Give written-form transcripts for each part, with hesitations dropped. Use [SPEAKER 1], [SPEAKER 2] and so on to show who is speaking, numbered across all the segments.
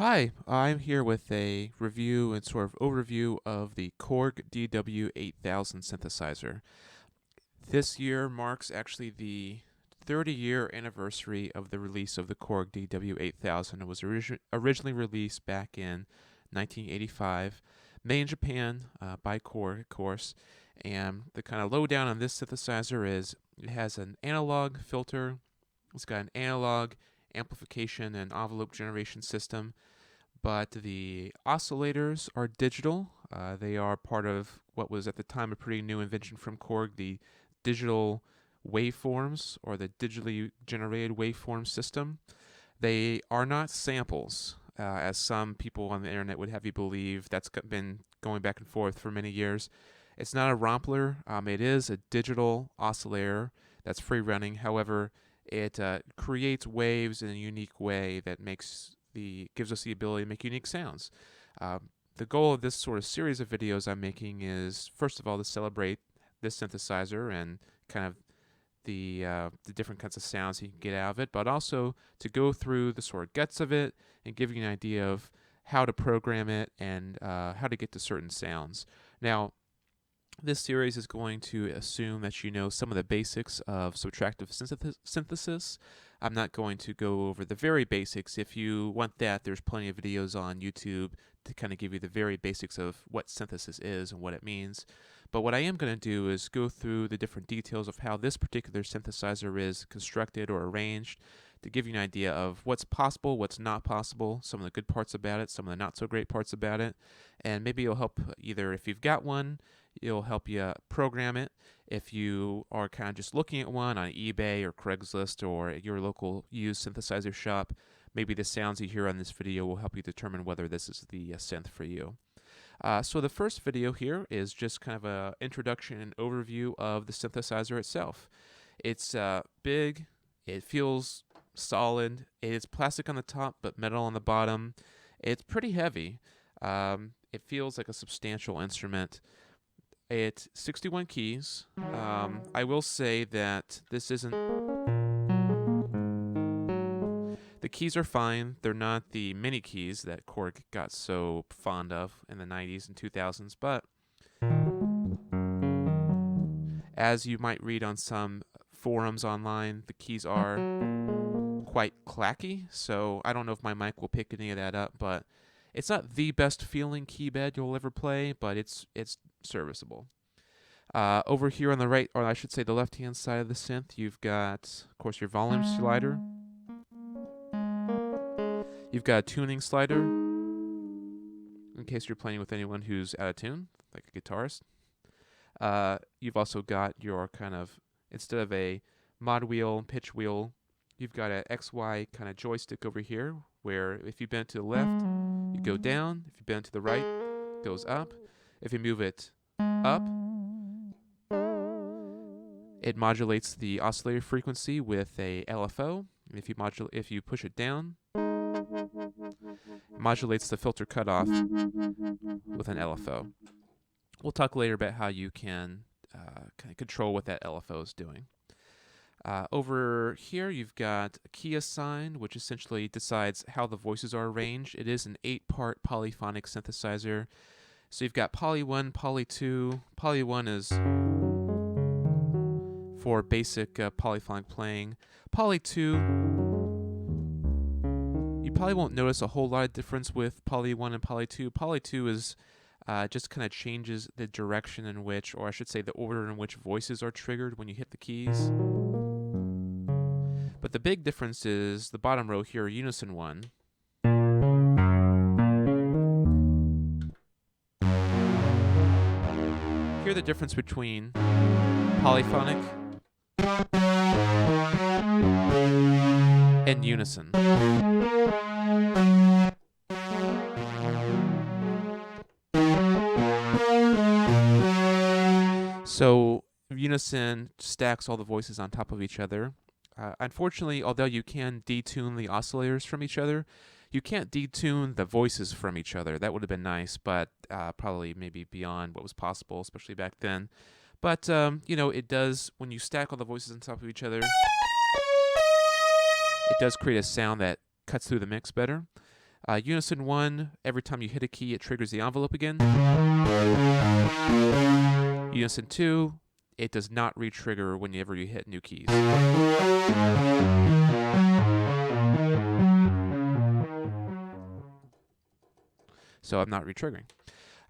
[SPEAKER 1] Hi, I'm here with a review and sort of overview of the Korg DW-8000 synthesizer. This year marks actually the 30-year anniversary of the release of the Korg DW-8000. It was originally released back in 1985, made in Japan by Korg, of course. And the kind of lowdown on this synthesizer is it has an analog filter, it's got an analog amplification and envelope generation system, but the oscillators are digital. They are part of what was at the time a pretty new invention from Korg, the digital waveforms or the digitally generated waveform system. They are not samples, as some people on the internet would have you believe. That's been going back and forth for many years. It's not a Rompler. It is a digital oscillator that's free running. However, it creates waves in a unique way that gives us the ability to make unique sounds. The goal of this sort of series of videos I'm making is, first of all, to celebrate this synthesizer and kind of the different kinds of sounds you can get out of it, but also to go through the sort of guts of it and give you an idea of how to program it and how to get to certain sounds. Now, this series is going to assume that you know some of the basics of subtractive synthesis. I'm not going to go over the very basics. If you want that, there's plenty of videos on YouTube to kind of give you the very basics of what synthesis is and what it means. But what I am going to do is go through the different details of how this particular synthesizer is constructed or arranged to give you an idea of what's possible, what's not possible, some of the good parts about it, some of the not so great parts about it, and maybe it'll help either if you've got one, it'll help you program it. If you are kind of just looking at one on eBay or Craigslist or at your local used synthesizer shop, maybe the sounds you hear on this video will help you determine whether this is the synth for you. So the first video here is just kind of an introduction and overview of the synthesizer itself. It's big, it feels solid, it's plastic on the top but metal on the bottom. It's pretty heavy. It feels like a substantial instrument. It's 61 keys. I will say that this isn't... The keys are fine. They're not the mini keys that Korg got so fond of in the 90s and 2000s, but as you might read on some forums online, the keys are quite clacky, so I don't know if my mic will pick any of that up, but it's not the best feeling key bed you'll ever play, but it's serviceable. Over here on the right, or I should say the left-hand side of the synth, you've got, of course, your volume slider. You've got a tuning slider, in case you're playing with anyone who's out of tune, like a guitarist. You've also got your kind of, instead of a mod wheel, pitch wheel, you've got an XY kind of joystick over here, where if you bend to the left, you go down. If you bend to the right, it goes up. If you move it up, it modulates the oscillator frequency with a LFO. And if you push it down, it modulates the filter cutoff with an LFO. We'll talk later about how you can kind of control what that LFO is doing. Over here, you've got a key assign, which essentially decides how the voices are arranged. It is an 8-part polyphonic synthesizer. So you've got Poly 1, Poly 2. Poly 1 is for basic polyphonic playing. Poly 2, you probably won't notice a whole lot of difference with Poly 1 and Poly 2. Poly 2 is just kind of changes the direction in which, or I should say the order in which voices are triggered when you hit the keys. But the big difference is the bottom row here, Unison 1. Hear the difference between polyphonic and unison. So unison stacks all the voices on top of each other. Unfortunately, although you can detune the oscillators from each other, you can't detune the voices from each other. That would have been nice, but probably maybe beyond what was possible, especially back then. But, it does, when you stack all the voices on top of each other, it does create a sound that cuts through the mix better. Unison 1, every time you hit a key, it triggers the envelope again. Unison 2, it does not re-trigger whenever you hit new keys. So I'm not re-triggering.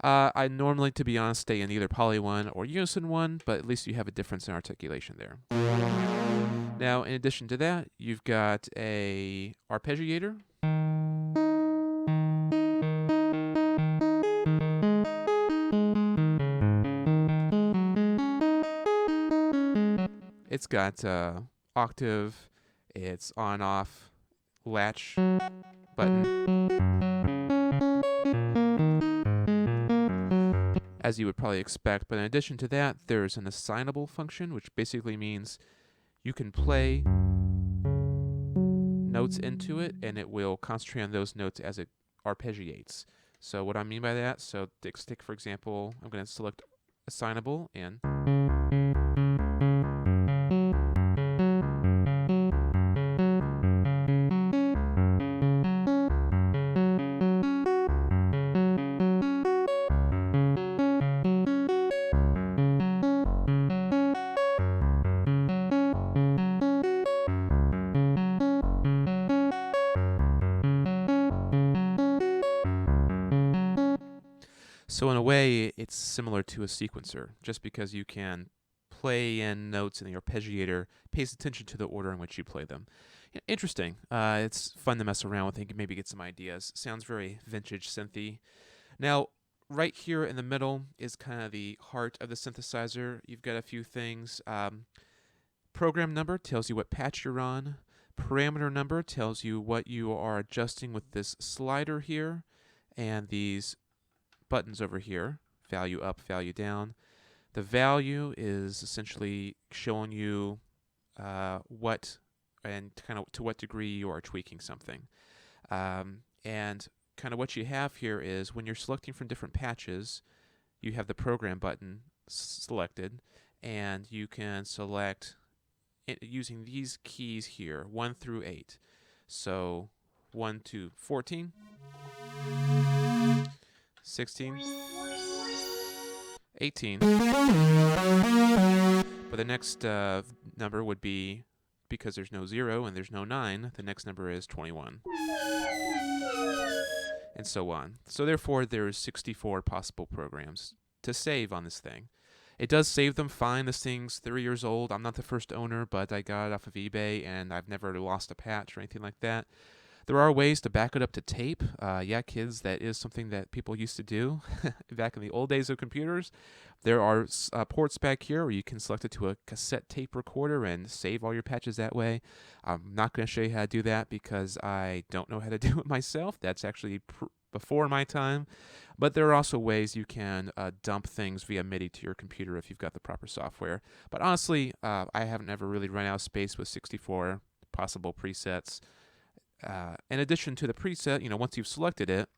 [SPEAKER 1] I normally, to be honest, stay in either Poly 1 or Unison 1, but at least you have a difference in articulation there. Now, in addition to that, you've got a Arpeggiator. It's got octave, it's on-off, latch button, as you would probably expect. But in addition to that, there's an assignable function, which basically means you can play notes into it, and it will concentrate on those notes as it arpeggiates. So what I mean by that, so stick, for example, I'm going to select assignable, and so in a way, it's similar to a sequencer, just because you can play in notes and the arpeggiator pays attention to the order in which you play them. Interesting. It's fun to mess around with and maybe get some ideas. Sounds very vintage synthy. Now, right here in the middle is kind of the heart of the synthesizer. You've got a few things. Program number tells you what patch you're on. Parameter number tells you what you are adjusting with this slider here, and these buttons over here, value up, value down. The value is essentially showing you what and kind of to what degree you are tweaking something. And kind of what you have here is when you're selecting from different patches, you have the program button selected, and you can select using these keys here, 1 through 8. So 1 to 14, 16, 18. But the next number would be, because there's no 0 and there's no 9, the next number is 21. And so on. So therefore, there's 64 possible programs to save on this thing. It does save them fine. This thing's 3 years old. I'm not the first owner, but I got it off of eBay, and I've never lost a patch or anything like that. There are ways to back it up to tape. Yeah, kids, that is something that people used to do back in the old days of computers. There are ports back here where you can select it to a cassette tape recorder and save all your patches that way. I'm not going to show you how to do that because I don't know how to do it myself. That's actually before my time. But there are also ways you can dump things via MIDI to your computer if you've got the proper software. But honestly, I haven't ever really run out of space with 64 possible presets. In addition to the preset, once you've selected it,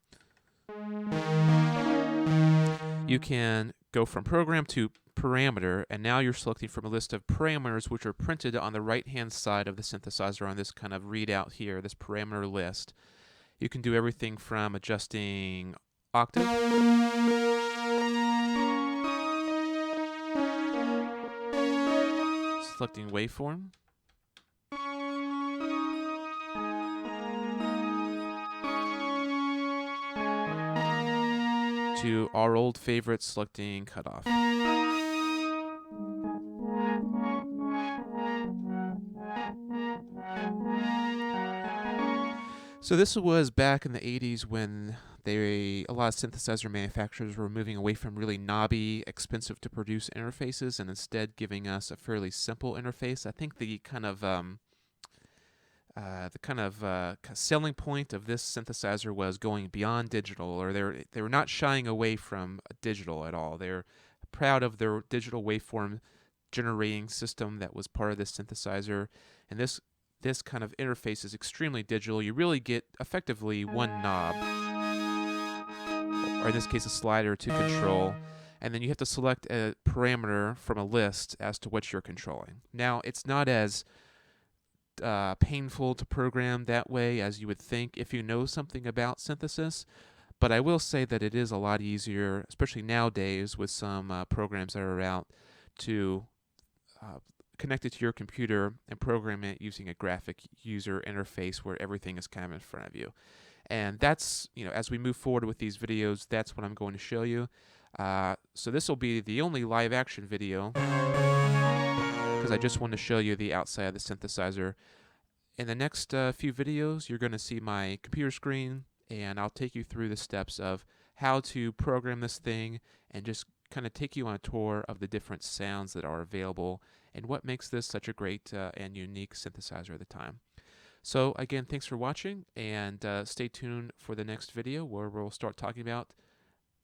[SPEAKER 1] you can go from program to parameter, and now you're selecting from a list of parameters which are printed on the right-hand side of the synthesizer on this kind of readout here, this parameter list. You can do everything from adjusting octave, selecting waveform, to our old favorite, selecting cutoff. So this was back in the 80s when a lot of synthesizer manufacturers were moving away from really knobby, expensive to produce interfaces and instead giving us a fairly simple interface. I think the kind of selling point of this synthesizer was going beyond digital, or they were not shying away from digital at all. They're proud of their digital waveform generating system that was part of this synthesizer, and this kind of interface is extremely digital. You really get effectively one knob, or in this case a slider, to control, and then you have to select a parameter from a list as to what you're controlling. Now, it's not as painful to program that way as you would think if you know something about synthesis. But I will say that it is a lot easier, especially nowadays with some programs that are out, to uh, connect it to your computer and program it using a graphic user interface where everything is kind of in front of you. And that's, as we move forward with these videos, that's what I'm going to show you. So this will be the only live action video because I just want to show you the outside of the synthesizer. In the next few videos, you're going to see my computer screen, and I'll take you through the steps of how to program this thing and just kind of take you on a tour of the different sounds that are available and what makes this such a great and unique synthesizer at the time. So again, thanks for watching, and stay tuned for the next video where we'll start talking about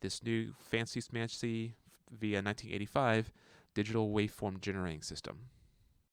[SPEAKER 1] this new fancy smancy via 1985 digital waveform generating system.